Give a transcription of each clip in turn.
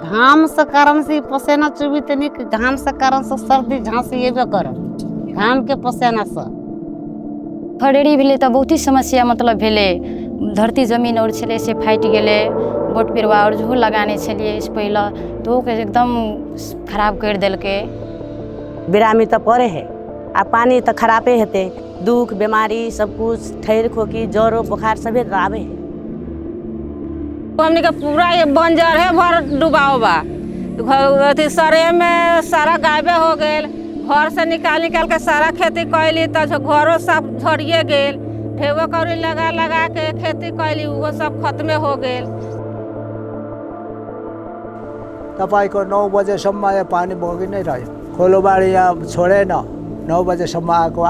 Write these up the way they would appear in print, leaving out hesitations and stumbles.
घाम से कारण से पसीना चुबित नहीं कि घाम से कारण से सर्दी झांसी ये भी कर घाम के पसीना से खडेरी भेले त बहुत ही समस्या मतलब भेले धरती जमीन और छले से फाइट गेले बोट पिरवा और जो लगाने छलिए इस पहला तो के एकदम खराब कर देल के बिरामी तो पड़े है आ पानी तो खराबे हेते दुख बीमारी सब कुछ ठहर खोकी ज्वर बुखार सभी आवे है। हमने का पूरा ये बंजर है भर डुबाओ बा अथी सरे में सारा गायबे हो गए घर से निकाल के सारा खेती कैली तो घरों सब झड़िए गेल ढेवा कौड़ी लगा के खेती कैली वो सब खत्मे हो गए। तपाईँको 9 बजेसम्म यहाँ पानी बगि नै रह्यो खोलोबाडी यहाँ छोडेन 9 बजेसम्म आएको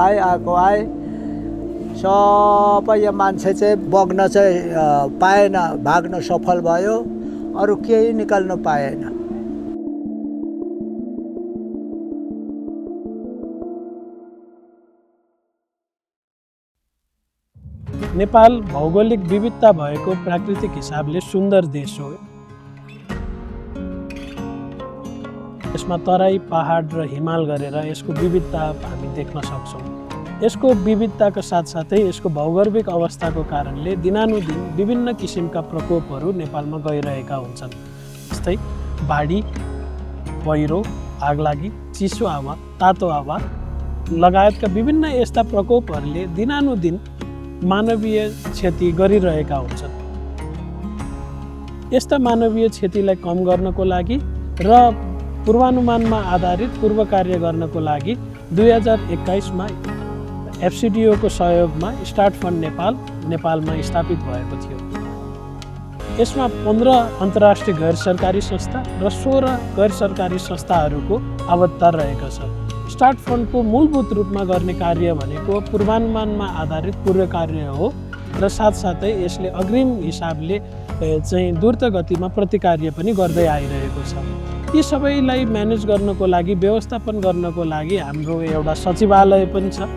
आए सबै यहाँ मान्छे चाहिँ बग्न चाहिँ पाएन भाग्न सफल भयो अरू केही निकाल्न पाएन। नेपाल भौगोलिक विविधता भएको प्राकृतिक हिसाबले सुन्दर देश हो। यसमा तराई पहाड र हिमाल गरेर यसको विविधता हामी देख्न सक्छौँ। यसको विविधताको साथसाथै यसको भौगोलिक अवस्थाको कारणले दिनानुदिन विभिन्न किसिमका प्रकोपहरू नेपालमा गइरहेका हुन्छन्। जस्तै बाढी, पहिरो, आगलागी, चिसो हावा, तातो हावा लगायतका विभिन्न यस्ता प्रकोपहरूले दिनानुदिन मानवीय क्षति गरिरहेका हुन्छन्। यस्ता मानवीय क्षतिलाई कम गर्नको लागि र पूर्वानुमानमा आधारित पूर्व कार्य गर्नको लागि 2021मा एफसीडीओको सहयोगमा स्टार्ट फन्ड नेपालमा स्थापित भएको थियो। यसमा 15 अन्तर्राष्ट्रिय गैर सरकारी संस्था र 16 गैर सरकारी संस्थाहरूको आबद्धता रहेको छ। स्टार्ट फन्डको मूलभूत रूपमा गर्ने कार्य भनेको पूर्वानुमानमा आधारित पूर्व कार्य हो र साथसाथै यसले अग्रिम हिसाबले चाहिँ द्रुत गतिमा प्रतिकार्य पनि गर्दै आइरहेको छ। यी सबैलाई म्यानेज गर्नको लागि व्यवस्थापन गर्नको लागि हाम्रो एउटा सचिवालय पनि छ।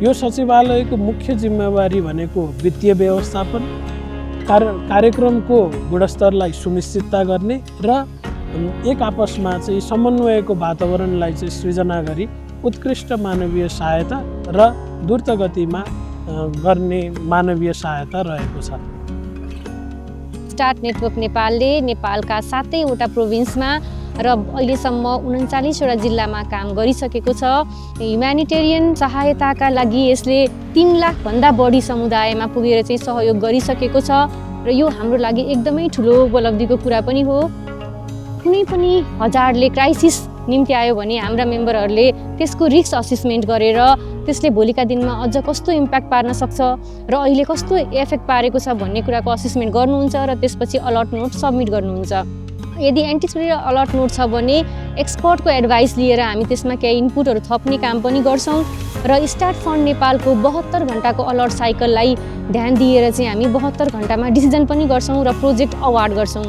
यो सचिवालयको मुख्य जिम्मेवारी भनेको वित्तीय व्यवस्थापन, कार्यक्रमको गुणस्तरलाई सुनिश्चितता गर्ने र एक आपसमा चाहिँ समन्वयको वातावरणलाई चाहिँ सृजना गरी उत्कृष्ट मानवीय सहायता र द्रुत गतिमा गर्ने मानवीय सहायता रहेको छ। स्टार्ट नेटवर्क नेपालले नेपालका 7वटा प्रोभिन्समा र अहिलेसम्म 39वटा जिल्लामा काम गरिसकेको छ। ह्युम्यानिटेरियन सहायताका लागि यसले 3 लाखभन्दा बढी समुदायमा पुगेर चाहिँ सहयोग गरिसकेको छ र यो हाम्रो लागि एकदमै ठुलो उपलब्धिको कुरा पनि हो। कुनै पनि हजारले क्राइसिस निम्ति आयो भने हाम्रा मेम्बरहरूले त्यसको रिस्क असेसमेन्ट गरेर त्यसले भोलिका दिनमा अझ कस्तो इम्प्याक्ट पार्न सक्छ र अहिले कस्तो इफेक्ट पारेको छ भन्ने कुराको असेसमेन्ट गर्नुहुन्छ र त्यसपछि अलर्ट नोट सबमिट गर्नुहुन्छ। यदि एन्टिसिपेटरी अलर्ट नोट छ भने एक्सपर्टको एडभाइस लिएर हामी त्यसमा केही इनपुटहरू थप्ने काम पनि गर्छौँ र स्टार्ट फन्ड नेपालको 72 घण्टाको अलर्ट साइकललाई ध्यान दिएर चाहिँ हामी 72 घण्टामा डिसिजन पनि गर्छौँ र प्रोजेक्ट अवार्ड गर्छौँ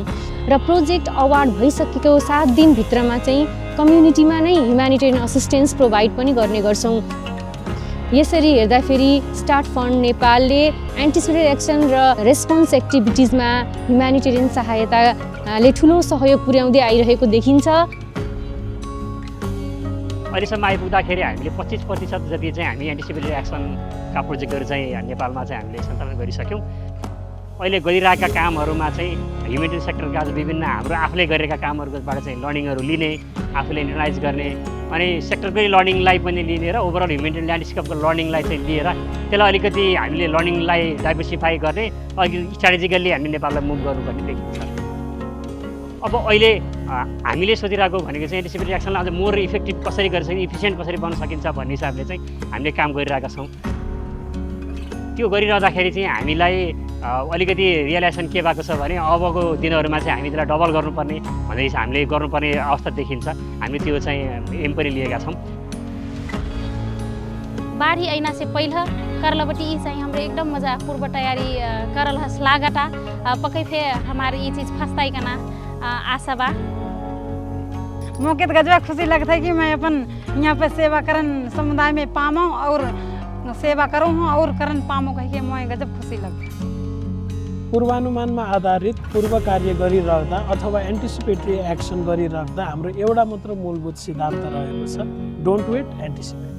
र प्रोजेक्ट अवार्ड भइसकेको 7 दिनभित्रमा चाहिँ कम्युनिटीमा नै ह्युम्यानिटेरियन असिस्टेन्स प्रोभाइड पनि गर्ने गर्छौँ। यसरी हेर्दाखेरि स्टार्ट फन्ड नेपालले एन्टिसिपेटरी एक्सन र रेस्पोन्स एक्टिभिटिजमा ह्युम्यानिटेरियन सहायताले ठुलो सहयोग पुर्याउँदै आइरहेको देखिन्छ। अहिलेसम्म आइपुग्दाखेरि हामीले 25% जति चाहिँ हामी एन्टिसिपेटरी एक्सनका प्रोजेक्टहरू चाहिँ नेपालमा चाहिँ हामीले सञ्चालन गरिसक्यौँ। अहिले गरिरहेका कामहरूमा चाहिँ ह्युमेनिटेरियन सेक्टरका विभिन्न हाम्रो आफूले गरेका कामहरूबाट चाहिँ लर्निङहरू लिने, आफूले एनालाइज गर्ने अनि सेक्टरकै लर्निङलाई पनि लिने र ओभरअल ह्युमेनिटेरियन ल्यान्डस्केपको लर्निङलाई चाहिँ लिएर त्यसलाई अलिकति हामीले लर्निङलाई डाइभर्सिफाई गर्ने अघि स्ट्राटेजिकल्ली हामी नेपाललाई मुभ गर्नुपर्ने देखिन्छ। अब अहिले हामीले सोचिरहेको भनेको चाहिँ एन्टिसिपेटरी एक्सनलाई अझ मोर इफेक्टिभ कसरी गर्न सकिन्छ, इफिसियन्ट कसरी बन्न सकिन्छ भन्ने हिसाबले चाहिँ हामीले काम गरिरहेका छौँ। त्यो गरिरहँदाखेरि चाहिँ हामीलाई अलिकति रियलाइजेसन के भएको छ भने अबको दिनहरूमा चाहिँ हामी त्यसलाई डबल गर्नुपर्ने भन्ने हामीले गर्नुपर्ने अवस्था देखिन्छ। हामी त्यो चाहिँ एम पनि लिएका छौँ। बाढ़ी आइना से पहले करलबटी चाहिँ हाम्रो एकदम मजा पूर्व तैयारी करल हस लागटा पक्कै फे हमारे ये चीज़ फस्ताइकना आशा बा। मौके तो गजब खुशी लगता है कि मैं अपन यहाँ पे सेवा करन समुदाय में पाऊँ और सेवा करूँ और करन पाऊँ कह के मैं गजब खुशी लगता है। पूर्वानुमानमा आधारित पूर्व कार्य गरिराख्दा अथवा एन्टिसिपेटरी एक्सन गरिराख्दा हाम्रो एउटा मात्र मूलभूत सिद्धान्त रहेको छ, डोन्ट वेट, एन्टिसिपेट।